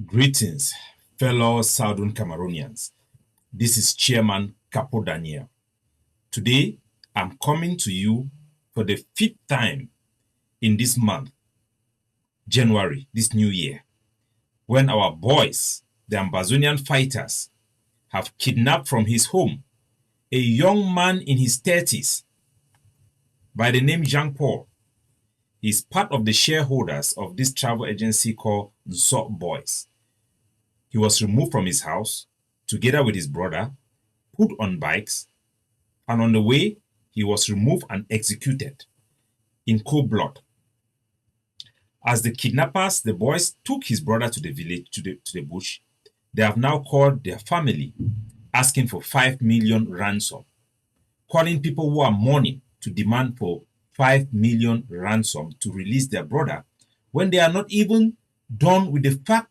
Greetings, fellow Southern Cameroonians. This is Chairman Capo Daniel. Today, I'm coming to you for the 5th time in this month, January, this new year, when our boys, the Ambazonian fighters, have kidnapped from his home a young man in his 30s by the name Jean Paul. He's part of the shareholders of this travel agency called Amba Boys. He was removed from his house together with his brother, put on bikes, and on the way, he was removed and executed in cold blood. As the kidnappers, the boys took his brother to the village, to the bush. They have now called their family, asking for 5 million ransom, calling people who are mourning to demand for 5 million ransom to release their brother, when they are not even done with the fact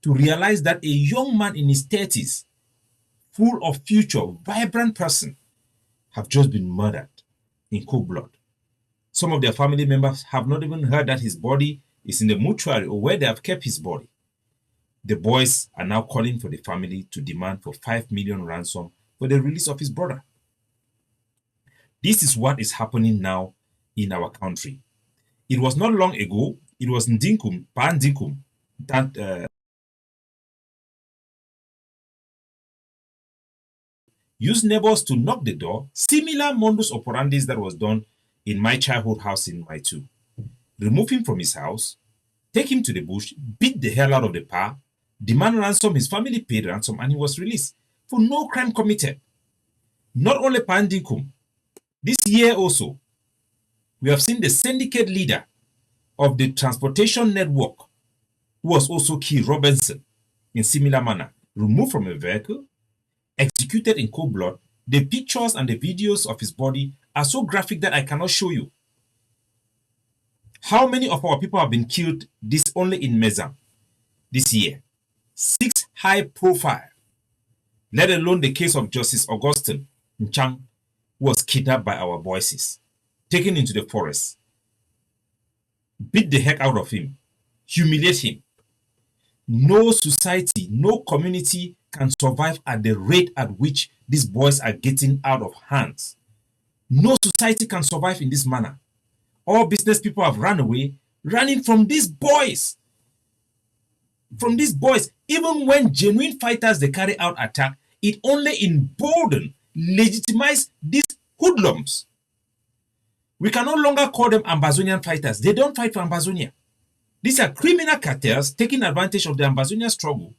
to realize that a young man in his 30s, full of future, vibrant person, have just been murdered in cold blood. Some of their family members have not even heard that his body is in the mortuary or where they have kept his body. The boys are now calling for the family to demand for 5 million ransom for the release of his brother. This is what is happening now in our country. It was not long ago, it was Ndinkum, Pa Ndinkum, that used neighbors to knock the door, similar modus operandi that was done in my childhood house in my two. Remove him from his house, take him to the bush, beat the hell out of the pa, demand ransom, his family paid ransom, and he was released for no crime committed. Not only Pa Ndinkum, this year also, we have seen the syndicate leader of the transportation network, who was also Key Robinson, in similar manner, removed from a vehicle, executed in cold blood. The pictures and the videos of his body are so graphic that I cannot show you. How many of our people have been killed this only in Mezam this year? 6 high profile, let alone the case of Justice Augustine Nchang, who was kidnapped by our voices, taken into the forest, beat the heck out of him, humiliate him. No society, no community can survive at the rate at which these boys are getting out of hands. No society can survive in this manner. All business people have run away, running from these boys. From these boys, even when genuine fighters they carry out attack, it only embolden, legitimize these hoodlums. We can no longer call them Ambazonian fighters. They don't fight for Ambazonia. These are criminal cartels taking advantage of the Ambazonian struggle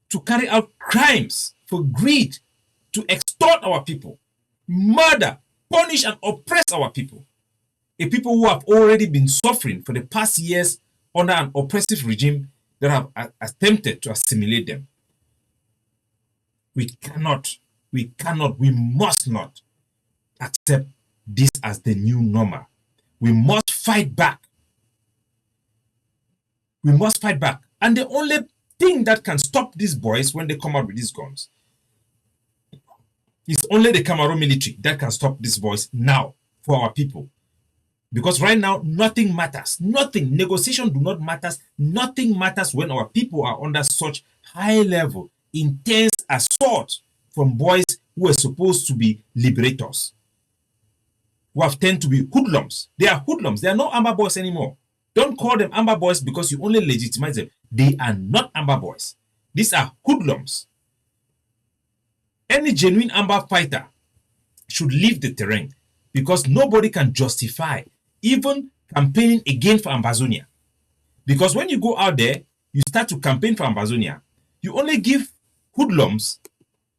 to carry out crimes for greed, to extort our people, murder, punish and oppress our people. A people who have already been suffering for the past years under an oppressive regime that have attempted to assimilate them. We must not accept this as the new normal. We must fight back. We must fight back. And the only thing that can stop these boys when they come out with these guns is only the Cameroon military that can stop these boys now for our people. Because right now, nothing matters. Nothing. Negotiation do not matter. Nothing matters when our people are under such high level, intense assault from boys who are supposed to be liberators, who have tend to be hoodlums. They are hoodlums. They are not Amba Boys anymore. Don't call them Amba Boys because you only legitimize them. They are not Amba Boys. These are hoodlums. Any genuine Amba fighter should leave the terrain because nobody can justify even campaigning again for Ambazonia. Because when you go out there, you start to campaign for Ambazonia, you only give hoodlums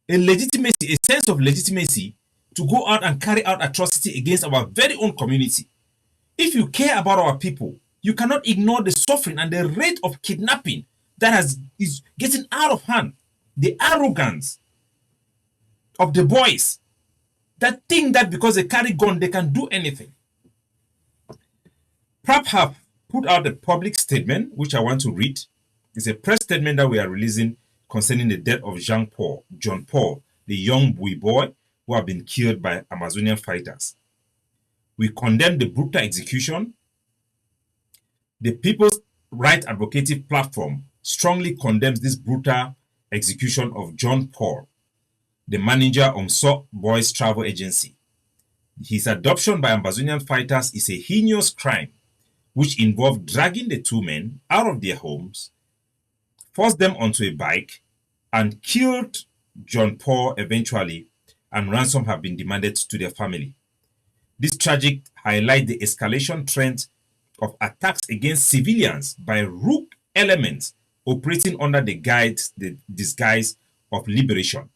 a legitimacy, a sense of legitimacy to go out and carry out atrocity against our very own community. If you care about our people, you cannot ignore the suffering and the rate of kidnapping that is getting out of hand. The arrogance of the boys that think that because they carry gun, they can do anything. PRAP have put out a public statement, which I want to read. It's a press statement that we are releasing concerning the death of John Paul, the young boy who have been killed by Amazonian fighters. We condemn the brutal execution. The People's Right Advocative Platform strongly condemns this brutal execution of John Paul, the manager of Amba Boys travel agency. His adoption by Ambazonian fighters is a heinous crime which involved dragging the two men out of their homes, forced them onto a bike, and killed John Paul eventually, and ransom have been demanded to their family. This tragic highlights the escalation trend of attacks against civilians by rogue elements operating under the disguise of liberation.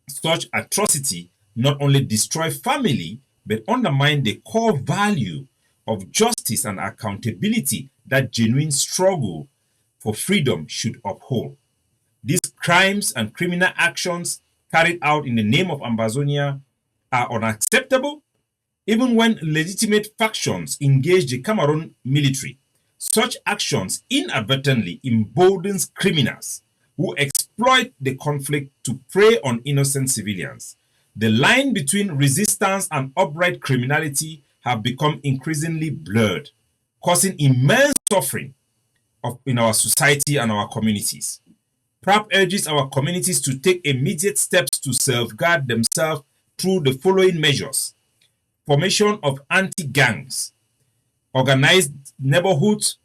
Such atrocity not only destroy family but undermine the core value of justice and accountability that genuine struggle for freedom should uphold. These crimes and criminal actions carried out in the name of Ambazonia are unacceptable, even when legitimate factions engage the Cameroon military. Such actions inadvertently emboldens criminals who exploit the conflict to prey on innocent civilians. The line between resistance and outright criminality have become increasingly blurred, causing immense suffering in our society and our communities. PRAP urges our communities to take immediate steps to safeguard themselves through the following measures: formation of anti-gangs, organized neighborhoods.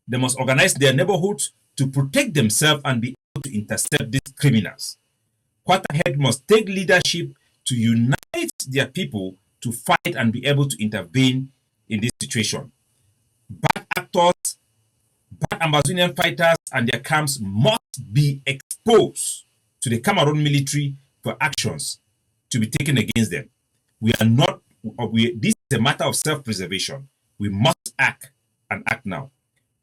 They must organize their neighborhoods to protect themselves and be able to intercept these criminals. Quarterhead must take leadership to unite their people to fight and be able to intervene in this situation. Bad actors, bad Amazonian fighters and their camps must be exposed to the Cameroon military for actions to be taken against them. This is a matter of self-preservation. We must act and act now.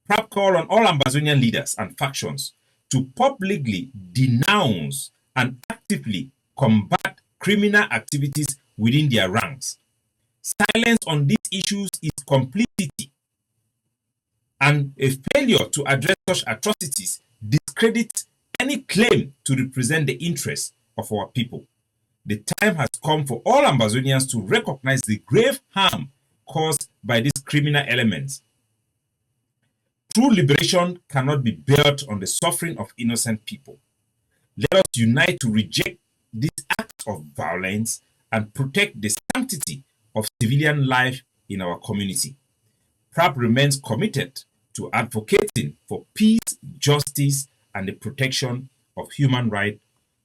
PRAP call on all Ambazonian leaders and factions to publicly denounce and actively combat criminal activities within their ranks. Silence on these issues is complicity, and a failure to address such atrocities discredits any claim to represent the interests of our people. The time has come for all Ambazonians to recognize the grave harm caused by these criminal elements. True liberation cannot be built on the suffering of innocent people. Let us unite to reject these acts of violence and protect the sanctity of civilian life in our community. PRAP remains committed to advocating for peace, justice, and the protection of human rights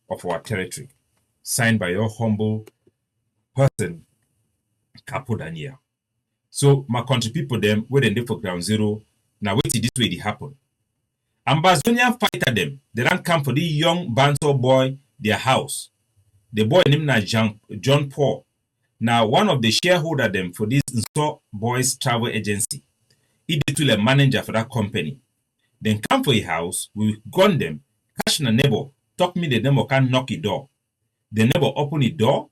of our territory. Signed by your humble person, Capo Daniel. So, my country people, them, where they for ground zero, now wait till this way it happen. Ambazonian fighter them, they don't come for the young Banto boy, their house. The boy named na John Paul. Now, one of the shareholder them for this Amba Boys travel agency. He did to a manager for that company. Then come for a house, we gun them, catch a neighbor, talk me the neighbor can knock the door. The neighbor open the door,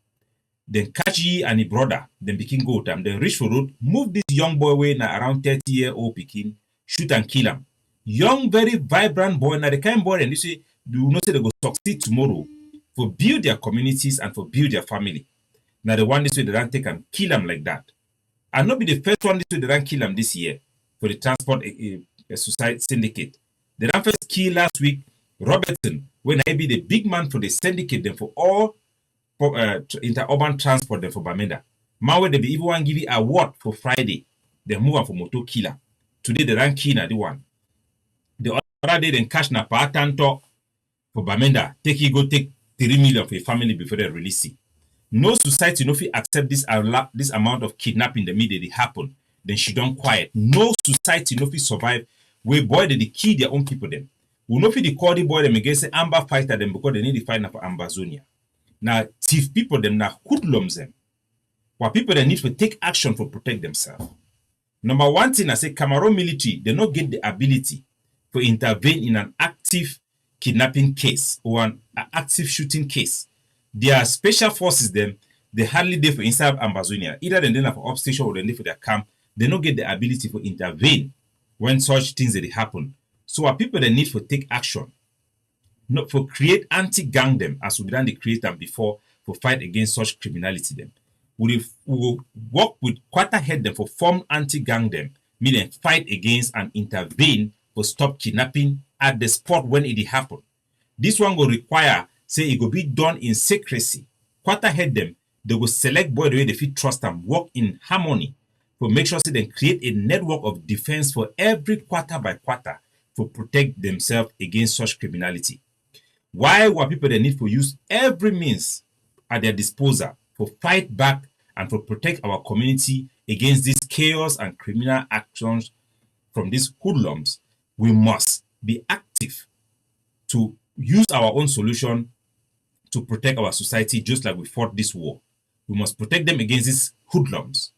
then catch ye and his brother, then begin go time. Then reach for road, move this young boy way now around 30-year-old Pekin, shoot and kill him. Young, very vibrant boy, now the kind of boy and you say, do not say they go succeed tomorrow for build their communities and for build their family. Now the one this way they don't take and kill them like that. And not be the first one this way they don't kill them this year for the transport society syndicate. They don't first kill last week Robertson, when I be the big man for the syndicate, then for all interurban transport, then for Bamenda. Man, where they be even one give you award for Friday, they move on for motor killer. Today they don't kill na the one. The other day then cash na pa tanto for Bamenda. Take 3 million for a family before they release it. No society no fit accept this amount of kidnapping the media they happen. Then she don't quiet. No society no fit survive where boy they kill their own people them. We no fit the call the boy them against the Amba fighter them because they need to fight for Ambazonia. Now thief people them now HULLUMS them. What people they need to take action for protect themselves. Number one thing I say, Cameroon military they not get the ability to intervene in an active kidnapping case or an active shooting case. Their special forces them they hardly there for inside Ambazonia. Either they for upstation or they for their camp. They don't get the ability to intervene when such things that happen. So our people they need to take action, not for create anti-gang them as we done they create them before for fight against such criminality them. We will work with Quarterhead them for form anti-gang them, meaning fight against and intervene for stop kidnapping at the spot when it happen. This one will require say it will be done in secrecy. Quarter head them, they will select boy the way they fit trust them, work in harmony to make sure say they create a network of defense for every quarter by quarter to protect themselves against such criminality. Why were people they need to use every means at their disposal to fight back and to protect our community against this chaos and criminal actions from these hoodlums? We must be active to use our own solution to protect our society, just like we fought this war. We must protect them against these hoodlums.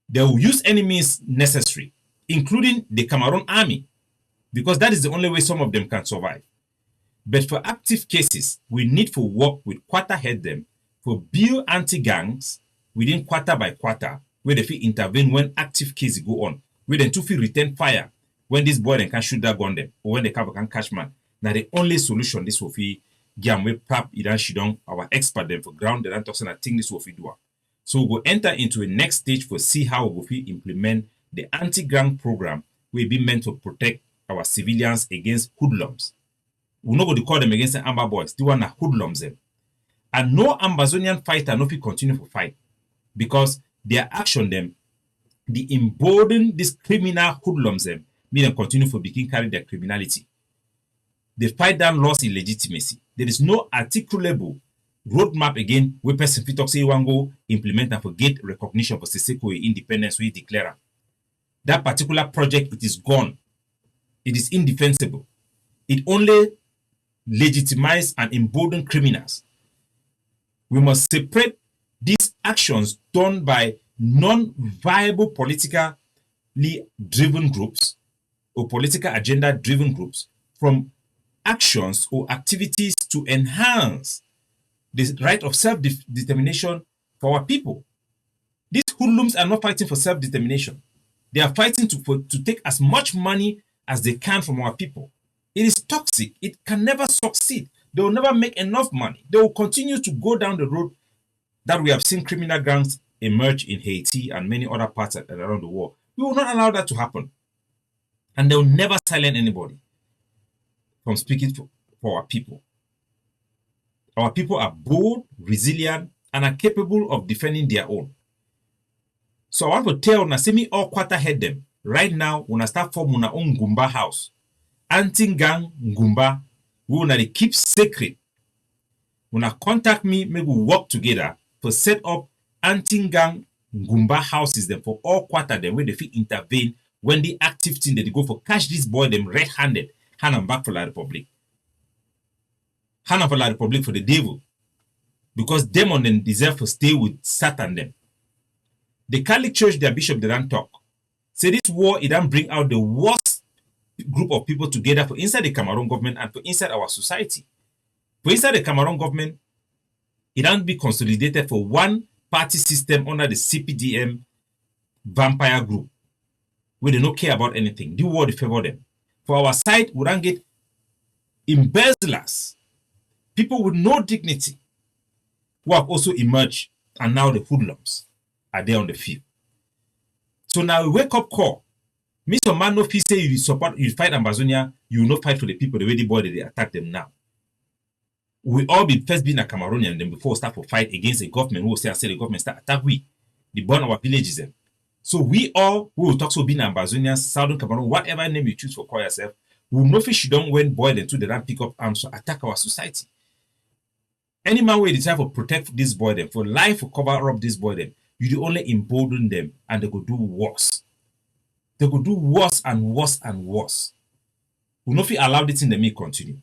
They will use any means necessary, including the Cameroon army, because that is the only way some of them can survive. But for active cases, we need to work with quarter head them for build anti-gangs within quarter by quarter, where they feel intervene when active cases go on, where they too feel return fire when this boy then can shoot that gun them, or when the Capo can catch man. Now the only solution this will be Giamwe PRAP Idan Shidong, our expert them for ground the toxin, I think this will be do. So we'll enter into a next stage for see how we will implement the anti-gang program will be meant to protect our civilians against hoodlums. We're not going to call them against the Amba Boys. They want to hoodlums them. And no Ambazonian fighter no fit continue to fight because their action them, the embolden these criminal hoodlums them, make them continue to begin carry their criminality. The fight down lost in legitimacy. There is no articulable roadmap again where person fit talk say you want go implement and forget recognition for Siseko independence we declare. That particular project, it is gone. It is indefensible. It only legitimize and embolden criminals. We must separate these actions done by non-viable politically driven groups or political agenda driven groups from actions or activities to enhance the right of self-determination for our people. These hoodlums are not fighting for self-determination. They are fighting to take as much money as they can from our people. It is toxic. It can never succeed. They will never make enough money. They will continue to go down the road that we have seen criminal gangs emerge in Haiti and many other parts around the world. We will not allow that to happen. And they will never silence anybody from speaking for our people. Our people are bold, resilient, and are capable of defending their own. So I want to tell una, say me all quarter head them. Right now, when I start forming our own Ngumba house, anti-gang Ngumba, we will keep secret. When I contact me, maybe we work together to set up anti-gang Ngumba houses them for all quarter them where they fit intervene when the active team that they go for catch this boy them red-handed, hand them back for La Republic. Hand them for La Republic for the devil. Because them on them deserve to stay with Satan them. The Catholic Church, their bishop, they don't talk. Say this war, it don't bring out the worst group of people together for inside the Cameroon government and for inside our society. For inside the Cameroon government, it don't be consolidated for one party system under the CPDM vampire group, where they don't care about anything. The war, they favor them. For our side, we don't get embezzlers, people with no dignity, who have also emerged, and now the hoodlums are there on the field. So now we wake up call. Mr. Man no feel say you support, you fight Ambazonia, you will not fight for the people the way the boy they attack them now. We all be first being a Cameroonian and then before start to fight against a government who will say the government start attack we. They burn our villages them. So we all who will talk so being Ambazonians, Southern Cameroon, whatever name you choose for call yourself, we will not fish you don't when boy them to the pick up arms to attack our society. Any man will decide to protect this boy them, for life to cover up this boy them, you only embolden them and they could do worse. They could do worse and worse and worse. We will not allow this in the me continue.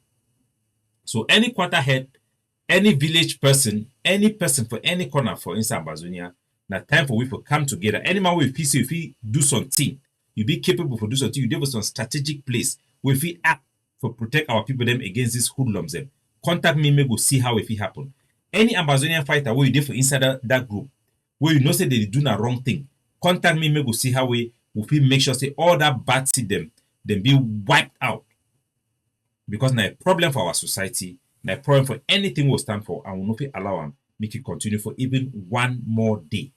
So any quarter head, any village person, any person for any corner for inside Ambazonia, now time for we to come together. Any man will feel if we do something, you be capable for do something, you do some strategic place where we act for protect our people them against these hoodlums them. Contact me, go see how if it happen. Any Ambazonian fighter where you do for inside that group, where you know say they do the wrong thing, contact me, go see how we make sure say all that bad see them be wiped out. Because now a problem for our society, now a problem for anything we'll stand for, and we'll not allow them make it continue for even one more day.